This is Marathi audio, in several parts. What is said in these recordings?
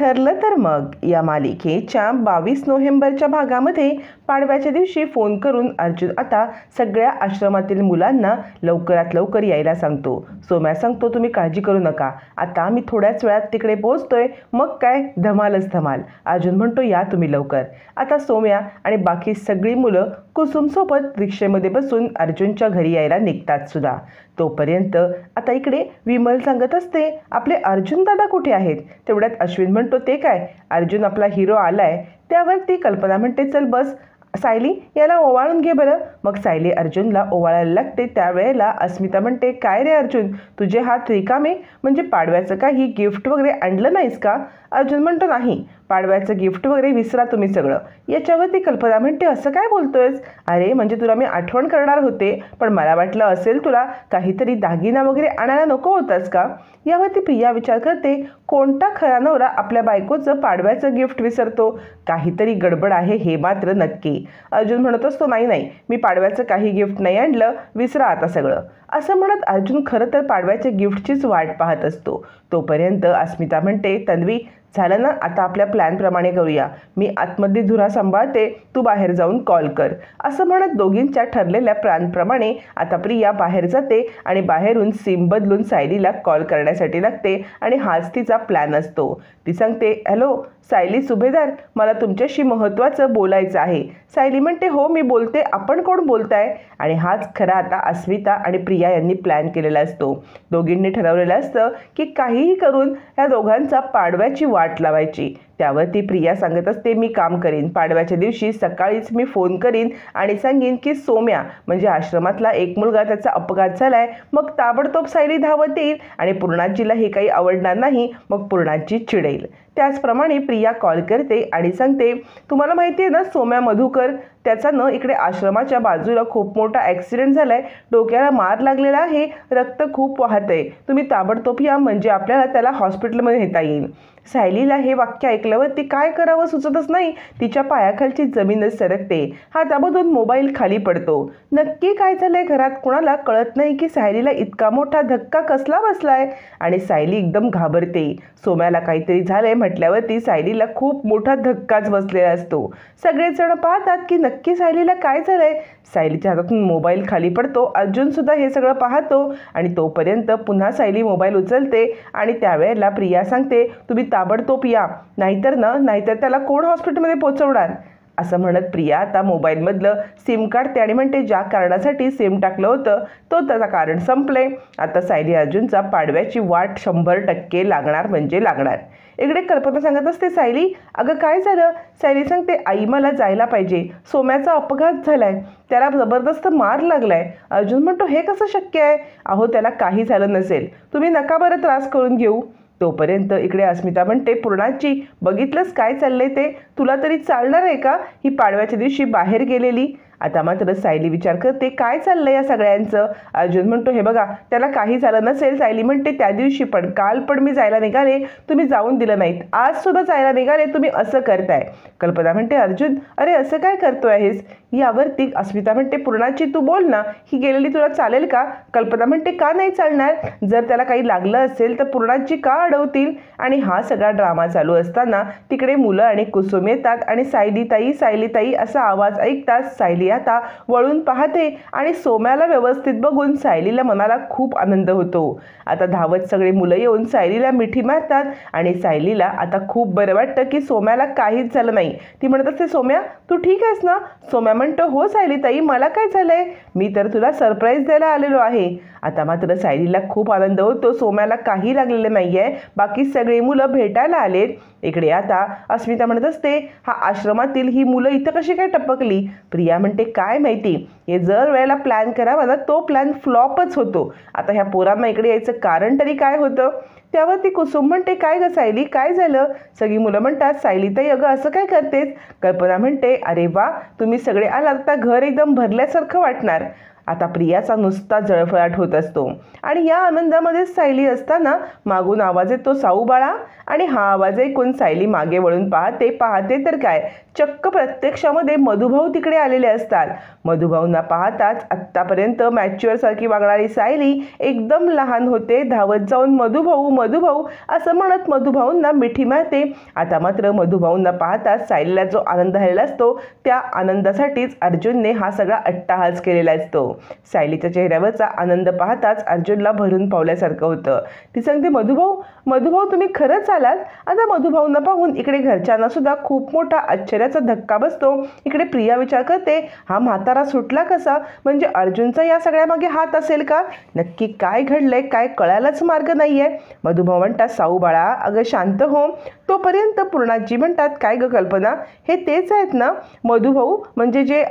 ठरलं तर मग या मालिकेच्या 22 नोव्हेंबरच्या भागामध्ये पाडव्याच्या दिवशी फोन करून अर्जुन आता सगळ्या आश्रमातील मुलांना लवकरात लवकर यायला सांगतो. सोम्या सांगतो, तुम्ही काळजी करू नका, आता मी थोड्याच वेळात तिकडे पोहोचतोय, मग काय धमालच धमाल. अर्जुन म्हणतो, या तुम्ही लवकर. आता सोम्या आणि बाकी सगळी मुलं कुसुमसोबत रिक्षेमध्ये बसून अर्जुनच्या घरी यायला निघतात सुद्धा. तोपर्यंत आता इकडे विमल सांगत असते, आपले अर्जुन दादा कुठे आहेत. तेवढ्यात अश्विन म्हणतो, ते काय, अर्जुन आपला हिरो आलाय. त्यावर ती कल्पना म्हणते, चल बस सायली, याला ओवाळून घे बरं. मग सायली अर्जुनला ओवाळायला लागते. त्यावेळेला अस्मिता म्हणते, काय रे अर्जुन, तुझे हात रिकामे, म्हणजे पाडव्याचं काही गिफ्ट वगैरे आणलं नाहीस का. अर्जुन म्हणतो, नाही, पाडव्याचं गिफ्ट वगैरे विसरा तुम्ही सगळं. याच्यावरती कल्पना म्हणते, असं काय बोलतोयस. अरे म्हणजे तुला मी आठवण करणार होते, पण मला वाटलं असेल तुला काहीतरी दागिना वगैरे आणायला नको होतास का. यावरती प्रिया विचार करते, कोणता खरा नवरा आपल्या बायकोचं पाडव्याचं गिफ्ट विसरतो. काहीतरी गडबड आहे हे मात्र नक्की. अर्जुन म्हणत असतो, नाही, मी पाडव्याचं काही गिफ्ट नाही आणलं, विसरा आता सगळं. असं म्हणत अर्जुन खरं तर पाडव्याच्या गिफ्टचीच वाट पाहत असतो. तोपर्यंत अस्मिता म्हणते, तन्वी झालं ना, आता आपल्या प्लॅनप्रमाणे करूया. मी आतमध्ये धुरा सांभाळते, तू बाहेर जाऊन कॉल कर. असं म्हणत दोघींच्या ठरलेल्या प्लॅनप्रमाणे आता प्रिया बाहेर जाते आणि बाहेरून सिम बदलून सायलीला कॉल करण्यासाठी लागते आणि हाच तिचा प्लॅन असतो. ती सांगते, हॅलो सायली सुभेदार, मला तुमच्याशी महत्त्वाचं बोलायचं आहे. सायली म्हणते, हो मी बोलते, आपण कोण बोलताय. आणि हाच खरा आता अस्मिता आणि प्रिया यांनी प्लॅन केलेला असतो. दोघींनी ठरवलेलं असतं की काहीही करून ह्या दोघांचा पाडव्याची वाट लावायची. त्यावरती प्रिया सांगत असते, मी काम करीन, पाडव्याच्या दिवशी सकाळीच मी फोन करीन आणि सांगेन की सोम्या म्हणजे आश्रमातला एक मुलगा, त्याचा अपघात झालाय. मग ताबडतोब सायली धावत येईल आणि पूर्णाजीला हे काही आवडणार नाही, मग पूर्णाजी चिडेल. त्याचप्रमाणे प्रिया कॉल करते आणि सांगते, तुम्हाला माहिती आहे ना सोम्या मधुकर, त्याचा न इकडे आश्रमाच्या बाजूला खूप मोठा ॲक्सिडेंट झाला आहे, डोक्याला मार लागलेला आहे, रक्त खूप वाहत आहे, तुम्ही ताबडतोब या, म्हणजे आपल्याला त्याला हॉस्पिटलमध्ये नेता येईल. सायलीला हे वाक्य ऐकल्यावरती काय करावं सुचतच नाही. तिच्या पायाखालची जमीनच सरकते. हातामधून मोबाईल खाली पडतो. नक्की काय झालंय घरात कुणाला कळत नाही की सायलीला इतका मोठा धक्का कसला बसलाय. आणि सायली एकदम घाबरते. सोम्याला काहीतरी झालंय म्हटल्यावरती सायलीला खूप मोठा धक्काच बसलेला असतो. सगळेजण पाहतात की नक्की सायलीला काय झालंय. सायलीच्या हातातून मोबाईल खाली पडतो. अर्जुन सुद्धा हे सगळं पाहतो आणि तोपर्यंत पुन्हा सायली मोबाईल उचलते आणि त्यावेळेला प्रिया सांगते, तुम्ही ताबडतोब या, नाहीतर त्याला कोण हॉस्पिटलमध्ये पोहोचवणार. असं म्हणत प्रिया आता मोबाईलमधलं सिम काढते आणि म्हणते, ज्या कारणासाठी सिम टाकलं होतं तो त्याचं कारण संपले. आता सायली अर्जुनचा पाडव्याची वाट 100% लागणार म्हणजे लागणार. इकडे कल्पना सांगत असते, सायली अगं काय झालं. सायली सांगते, आई मला जायला पाहिजे, सोम्याचा अपघात झालाय, त्याला जबरदस्त मार लागलाय. अर्जुन म्हणतो, हे कसं शक्य आहे. अहो त्याला काही झालं नसेल, तुम्ही नका बरं त्रास करून घेऊ. तोपर्यंत इकडे अस्मिता म्हणते, पूर्णाची बघितलंस काय चाललंय ते, तुला तरी चालणार आहे का, ही पाडव्याच्या दिवशी बाहेर गेलेली. आता मात्र सायली विचार करते, काय चाललंय या सगळ्यांचं. अर्जुन म्हणतो, हे बघा त्याला काही झालं नसेल. सायली म्हणते, त्या दिवशी पण काल पण मी जायला निघाले, तुम्ही जाऊन दिलं नाहीत, आज सुद्धा जायला निघाले, तुम्ही असं करताय. कल्पना म्हणते, अर्जुन अरे असं काय करतोय आहेस. यावरती अस्मिता म्हणते, पूर्णाची तू बोल ना, ही गेलेली तुला चालेल का. कल्पना म्हणते, का नाही चालणार, जर त्याला काही लागलं असेल तर पूर्णाची का अडवतील. आणि हा सगळा ड्रामा चालू असताना तिकडे मुलं आणि कुसुम येतात आणि सायली ताई असा आवाज ऐकताच सायली आता वळून पाहते आणि सोम्याला व्यवस्थित बघून सायलीला मनाला खूप आनंद होतो. आता धावत सगळे मुलं येऊन सायलीला मिठी मारतात आणि सायलीला आता खूप बरं वाटतं की सोम्याला काहीच झालं नाही. ती म्हणत असते, सोम्या तू ठीक आहेस ना. सोम्या म्हणतो, हो सायली ताई, मला काय झालंय, मी तर तुला सरप्राईज द्यायला आलेलो आहे. आता मात्र सायलीला खूप आनंद होतो, सोम्याला काही लागलेलं नाही आहे, बाकी सगळी मुलं भेटायला आलेत. इकडे आता अस्मिता म्हणत असते, हा आश्रमातील ही मुलं इथं कशी काय टपकली. प्रिया म्हणते, काय माहिती, हे जर वेळेला प्लॅन करावा ना तो प्लॅन फ्लॉपच होतो. आता ह्या पोरांना इकडे यायचं कारण तरी काय होतं. त्यावरती कुसुम म्हणते, काय ग सायली काय झालं. सगळी मुलं म्हणतात, सायली ताई अगं असं काय करतेस. कल्पना म्हणते, अरे वा तुम्ही सगळे आलात तर घर एकदम भरल्यासारखं वाटणार. आता प्रियाचा नुसता जळफळाट होत असतो आणि या आनंदामध्ये सायली असताना मागून आवाज येतो, साऊ बाळा. आणि हा आवाज ऐकून सायली मागे वळून पाहते तर काय, चक्क प्रत्यक्षामध्ये मधुभाऊ तिकडे आलेले असतात. मधुभाऊंना पाहताच आत्तापर्यंत मॅच्युअर सारखी वागणारी सायली एकदम लहान होते. धावत जाऊन मधुभाऊ मधुभाऊ असं म्हणत मधुभाऊंना मिठी मारते. आता मात्र मधुभाऊंना पाहताच सायलीला जो आनंद झालेला असतो त्या आनंदासाठीच अर्जुनने हा सगळा अट्टाहास केलेला असतो. सायलीच्या चेहऱ्यावरचा आनंद पाहताच अर्जुनला भरून पावल्यासारखं होतं. ती सांगते, मधुभाऊ तुम्ही खरंच आलात. आता मधुभाऊंना पाहून इकडे घरच्यांना सुद्धा खूप मोठा आश्चर्याचा धक्का बसतो. इकडे प्रिया विचार करते, हा म्हातारा सुटला कसा? म्हणजे अर्जुनचा या सगळ्यामागे हात असेल का? नक्की काय घडलंय काय कळायलाच मार्ग नाहीये. मधुभाऊ म्हणतात, साऊ बाळा अगं शांत हो. तोपर्यंत पूर्णाजी म्हणतात, काय ग कल्पना, हे तेच आहेत ना मधुभाऊ म्हणजे जे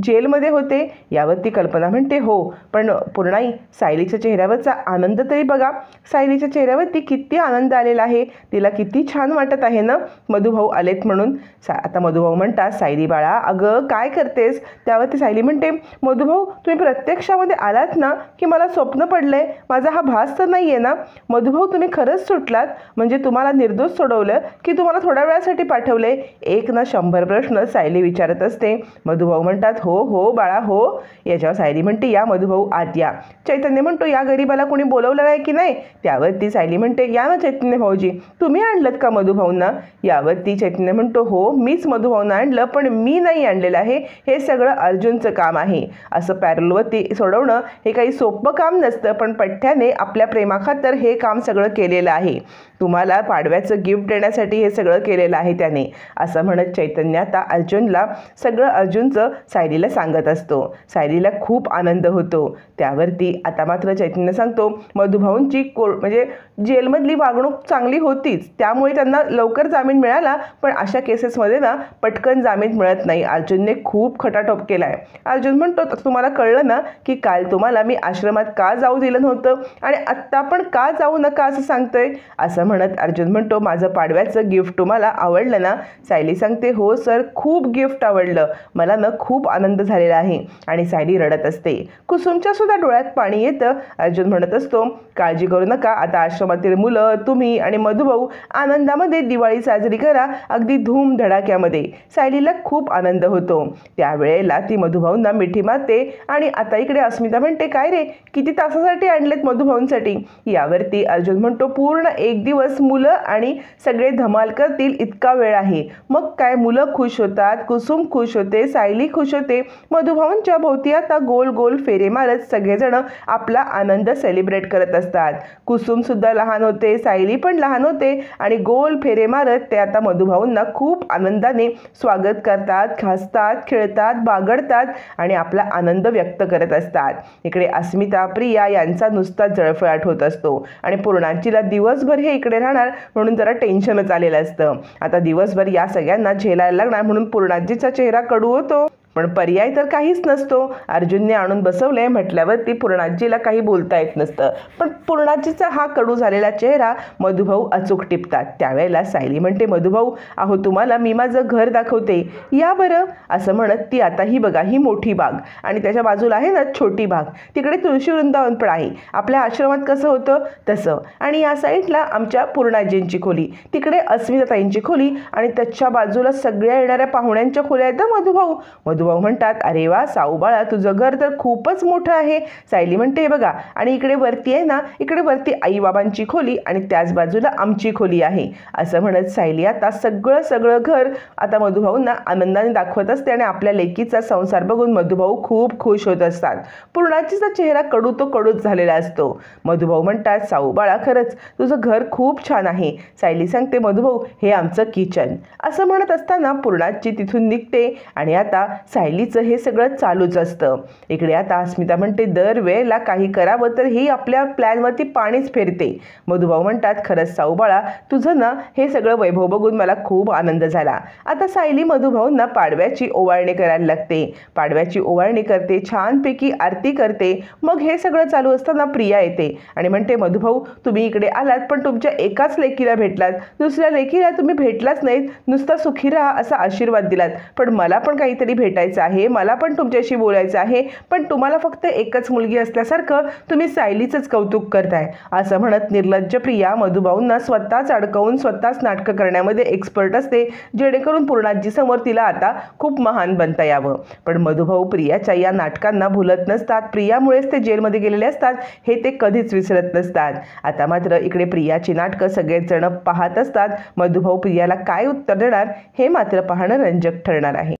जेलमध्ये होते? यावरती कल्पना म्हणते, हो पण पूर्णाई सायलीच्या चेहऱ्यावरचा आनंद तरी बघा. सायलीच्या चेहऱ्यावरती किती आनंद आलेला आहे, तिला किती छान वाटत आहे ना मधुभाऊ आलेत म्हणून. आता मधुभाऊ म्हणतात, सायली बाळा अगं काय करतेस? त्यावरती सायली म्हणते, मधुभाऊ तुम्ही प्रत्यक्षामध्ये आलात ना की मला स्वप्न पडलंय? माझा हा भास तर नाही आहे ना? मधुभाऊ तुम्ही खरंच सुटलात? म्हणजे तुम्हाला निर्दोष सोडवलं की तुम्हाला थोड्या वेळासाठी पाठवले? एक ना 100 प्रश्न सायली विचारत असते. मधुभाऊ म्हणतात, हो बाळा हो. याच्यावर सायली म्हणते, या मधुभाऊ आत या. चैतन्य म्हणतो, या गरीबाला कोणी बोलवलं आहे की नाही? त्यावरती सायली म्हणते, या ना चैतन्य भाऊजी, तुम्ही आणलं का मधुभाऊंना? यावरती चैतन्य म्हणतो, हो मीच मधुभाऊंना आणलं, पण मी नाही आणलेलं आहे, हे सगळं अर्जुनचं काम आहे. असं पॅरलवरती सोडवणं हे काही सोपं काम नसतं, पण पठ्ठ्याने आपल्या प्रेमाखातर हे काम सगळं केलेलं आहे. तुम्हाला पाडव्याचं गिफ्ट देण्यासाठी हे सगळं केलेलं आहे त्याने, असं म्हणत चैतन्य आता अर्जुनला सगळं अर्जुनचं सायलीला सांगत असतो. सायलीला खूप आनंद होतो. त्यावरती आता मात्र चैतन्य सांगतो, मधुभाऊंची म्हणजे जेलमधली वागणूक चांगली होतीच, त्यामुळे त्यांना लवकर जामीन मिळाला, पण अशा केसेसमध्ये ना पटकन जामीन मिळत नाही. अर्जुनने खूप खटाटोप केला आहे. अर्जुन म्हणतो, तुम्हाला कळलं ना की काल तुम्हाला मी आश्रमात का जाऊ दिलं नव्हतं आणि आत्ता पण का जाऊ नका असं सांगतोय? असं म्हणत अर्जुन म्हणतो, माझं पाडव्याचं गिफ्ट तुम्हाला आवडलं ना? सायली सांगते, हो सर खूप गिफ्ट आवडलं, मला ना खूप आनंद झालेला आहे. आणि सायली रडत असते. कुसुमच्या सुद्धा डोळ्यात पाणी येतं. अर्जुन म्हणत असतो, काळजी करू नका, आता आश्रमातील मुलं तुम्ही आणि मधुभाऊ आनंदामध्ये दिवाळी साजरी करा, अगदी धूम धडाक्यामध्ये. सायलीला खूप आनंद होतो. त्यावेळेला ती मधुभाऊंना मिठी मारते. आणि आता इकडे अस्मिता म्हणते, काय रे किती तासासाठी आणलेत मधुभाऊंसाठी? यावरती अर्जुन म्हणतो, पूर्ण 1 दिवस मुलं आणि सगळे धमाल करतील इतका वेळ आहे. मग काय, मुलं खुश होतात, कुसुम खुश होते, सायली खुश होते. मधुभाऊंच्या भोवती आता गोल गोल फेरे मारत सगळेजण आपला आनंद सेलिब्रेट करत असतात. कुसुम सुद्धा लहान होते, सायली पण लहान होते आणि गोल फेरे मारत ते आता मधुभाऊंना खूप आनंदाने स्वागत करतात, हसतात, खेळतात, बागडतात आणि आपला आनंद व्यक्त करत असतात. इकडे अस्मिता प्रिया यांचा नुसता जळफळाट होत असतो आणि पूर्णाजीला दिवसभर हे इकडे राहणार म्हणून जरा टेन्शनच आलेलं असतं. आता दिवसभर या सगळ्यांना झेलायला लागणार म्हणून पूर्णाजीचा चेहरा कडू होतो, पण पर्याय तर काहीच नसतो. अर्जुनने आणून बसवले म्हटल्यावरती पूर्णाजीला काही बोलता येत नसतं, पण पूर्णाजीचा हा कडू झालेला चेहरा मधुभाऊ अचूक टिपतात. त्यावेळेला सायली म्हणते, मधुभाऊ अहो तुम्हाला मी माझं घर दाखवते, या बरं. असं म्हणत ती आता ही बघा, ही मोठी बाग आणि त्याच्या बाजूला आहे ना छोटी बाग, तिकडे तुळशी वृंदावन पण आहे. आपल्या आश्रमात कसं होतं तसं. आणि या साईडला आमच्या पूर्णाजींची खोली, तिकडे अस्मिताताईंची खोली आणि त्याच्या बाजूला सगळ्या येणाऱ्या पाहुण्यांच्या खोल्या आहेत मधुभाऊ. मधुभाऊ म्हणतात, अरे वा साऊ बाळा, तुझं घर तर खूपच मोठं आहे. सायली म्हणते, बघा आणि इकडे वरती आहे ना, इकडे वरती आईबाबांची खोली आणि त्याच बाजूला आमची खोली आहे. असं म्हणत सायली आता सगळं घर आता मधुभाऊंना आनंदाने दाखवत असते आणि आपल्या लेकीचा संसार बघून मधुभाऊ खूप खुश होत असतात. पूर्णाजीचा चेहरा कडूच झालेला असतो. मधुभाऊ म्हणतात, साऊ बाळा खरंच तुझं घर खूप छान आहे. सायली सांगते, मधुभाऊ हे आमचं किचन. असं म्हणत असताना पूर्णाजी तिथून निघते आणि आता सायलीचं हे सगळं चालूच असतं. इकडे आता अस्मिता म्हणते, दरवेळेला काही करावं तर ही आपल्या प्लॅनवरती पाणीच फेरते. मधुभाऊ म्हणतात, खरंच साऊ बाळा तुझं ना हे सगळं वैभव बघून मला खूप आनंद झाला. आता सायली मधुभाऊंना पाडव्याची ओवाळणी करायला लागते. पाडव्याची ओवाळणी करते, छानपैकी आरती करते. मग हे सगळं चालू असताना प्रिया येते आणि म्हणते, मधुभाऊ तुम्ही इकडे आलात पण तुमच्या एकाच लेकीला भेटलात, दुसऱ्या लेकीला तुम्ही भेटलाच नाहीत, नुसता सुखी राहा असा आशीर्वाद दिलात, पण मला पण काहीतरी भेटायचं भेटायचं आहे, मला पण तुमच्याशी बोलायचं आहे, पण तुम्हाला फक्त एकच मुलगी असल्यासारखं तुम्ही सायलीचंच कौतुक करताय, असं म्हणत निर्लज्ज प्रिया मधुभाऊंना स्वतःच अडकवून स्वतःच नाटकं करण्यामध्ये एक्सपर्ट असते, जेणेकरून पूर्णाजी समोर तिला आता खूप महान बनता यावं. पण मधुभाऊ प्रियाच्या या नाटकांना भुलत नसतात. प्रियामुळेच ते जेलमध्ये गेलेले असतात हे ते कधीच विसरत नसतात. आता मात्र इकडे प्रियाची नाटकं सगळेच जण पाहत असतात. मधुभाऊ प्रियाला काय उत्तर देणार हे मात्र पाहणं रंजक ठरणार आहे.